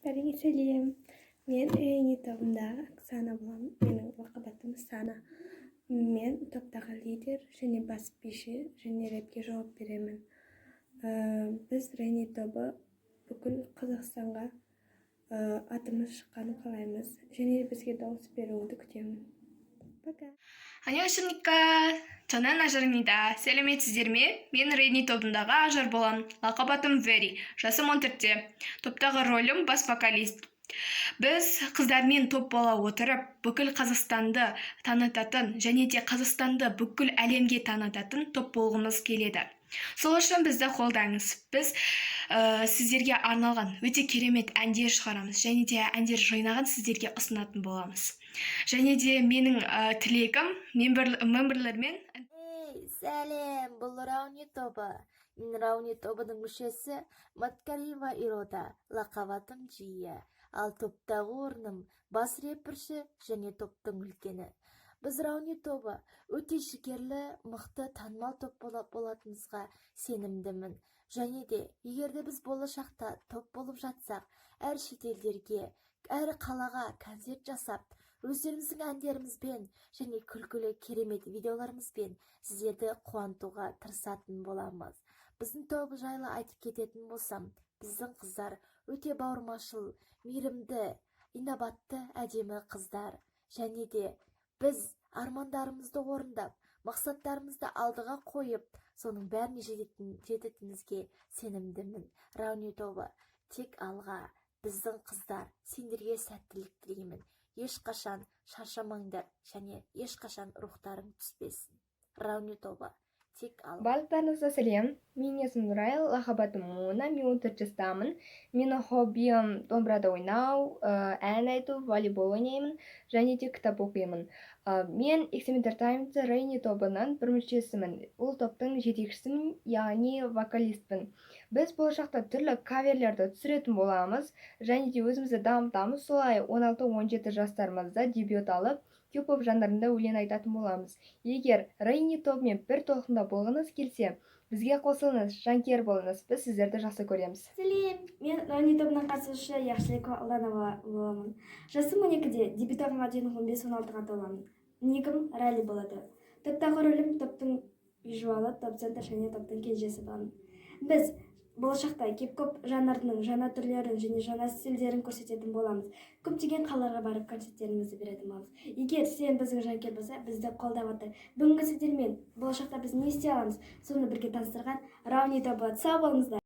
Бәріңе сәлем. Мен Рейни тобында Оксана болам. Менің лақап атым Сана. Мен топтағы лидер және бас биші және рэпке жауап беремін. Біз Рейни тобы бүкіл Қазақстанға атымыз шыққанын қалаймыз және бізге дауыс беруіңді күтемін. Пока. 안녕하십니까. 저는 ажар입니다. сәлеметсіздер ме? Мен Рейни тобындағы ажар болам. Лақап атым Вери. Жасым 14-те. Топтағы рөлім бас вокалист. Біз қыздармен топ бола отырып, бүкіл Қазақстанды танытатын және де Қазақстанды бүкіл әлемге танытатын топ болғымыз келеді. Сол үшін бізді қолдаңыз. Біз сіздерге арналған өте керемет әндер шығарамыз және де әндер жинағын сіздерге ұсынатын боламыз. Және де менің тілегім мемберлермен... Сәлем, бұл Рауни тобы. Мен Рауни тобының мүшесі Маткарима Ирода, лақап атым Жия. Ал топтағы орным бас рэперші және топтың үлкені. Біз Рауни тобы өте жігерлі, мықты танымал топ болатынымызға сенімдімін. Және де, егерде біз болашақта топ болып жатсақ, әр шетелдерге, әр қалаға концерт жасап, өздеріміздің әндерімізбен және күлкілі керемет видеоларымызбен сіздерді қуантуға тырысатын боламыз. Біздің тобы жайлы айтып кететін болсам, біздің қыздар өте бауырмашыл, мейірімді, инабатты, әдемі қыздар. Және де біз армандарымызды орындап, мақсаттарымызды алдыға қойып, соның бәріне жететінізге сенімдімін. Рауни тобы тек алға. Біздің қыздар, сендерге сәттілік тілеймін. Ешқашан шаршамаңдар және ешқашан рухтарың түспесін. Рауни тобы тек алға. Барлықтарыңызға сәлем. Мен есімім Райл, лақап атым Мона, мен 14 жастамын. Менің хоббиім домбырада ойнау, ән айту, волейбол ойнаймын және де кітап оқимын. Мен XM Entertainment Рейни тобының бір мүшесімін. Ол топтың жетекшісімін, яғни вокалистпін. Біз болашақта түрлі каверлерді түсіретін боламыз және де өзімізді дамытамыз. Солай 16-17 жастарымызда дебют алып, кей-поп жанрында өлең айтатын боламыз. Егер Рейни тобымен бір толқында болғыңыз келсе, бізге қосылыңыз, жанкүйер болыңыз. Біз сіздерді жақсы көреміз. Сәлем, мен Рейни тобының қатысушы Яқшылық Алданова боламын. Жасым 12-де, дебютағыма дейін 15-16-ға толамын. Негім Райли болады. Топтағы рөлім топтың визуалы, топ-центр және топтың кенжесі боламын. Біз болашақта кей-поп жанрының жаңа түрлерін және жаңа стильдерін көрсететін боламыз. Көптеген қалаларға барып концерттерімізді беретін боламыз. Егер сен біздің жанкүйер болса, бізді қолдап отыр. Бүгінгі сіздермен болашақта біз не істей аламыз, соны бірге таныстырған Рауни тобы. Сау болыңыздар.